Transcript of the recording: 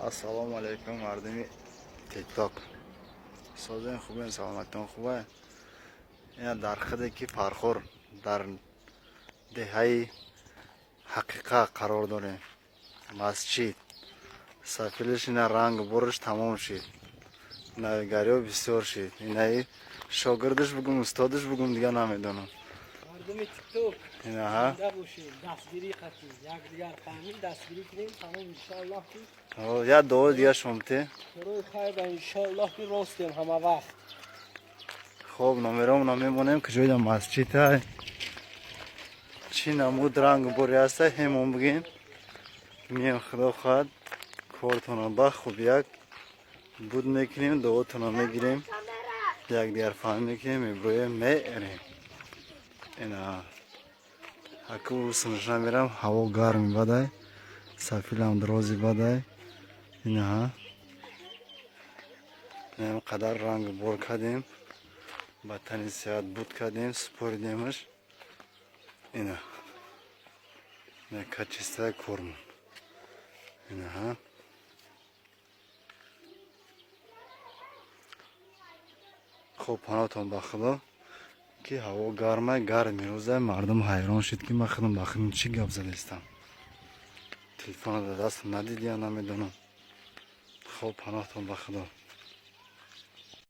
Assalomu alaykum mardimi TikTok. Sozing خوبه سلامتون خوبه. این در خدکی پرخور در دهه حقیقت قرار داره. مسجد سفیلش این رنگ برش تمام شد. نویگاری بسیار شد. این شاگردش بگم استادش بگم دیگه نمیدونم. مردم تیکتوک اینا ها دستگیری خطی یک دیگر فهمید دستگیری کنیم تمام انشاءالله که یا دو دیگه شمته روی خیر به انشاءالله که راستیم همه وقت. خب نمیرم نمیمونیم که جوی مسجد های چی نمود رنگ بری هسته همون بگین میم خدا خواهد کارتون با خوب یک بود میکنیم دوتون میگیریم یک دیگر فهم میکنیم امروی میریم اینا حکو روسنشان میرم هوا گرمی بدای سفیل هم درازی بدای اینا ها نیم قدر رنگ بر کردیم با تنی سیاد بود کردیم سپردیمش اینا نه کچیسته کرمون اینا ها خوب پناهتون با خدا که هوا گرمه روزه مردم حیران شد که من خودم با خودم چی گپ زده استم تلفن در دست ندید یا نمیدونم خوب پناهتون با خدا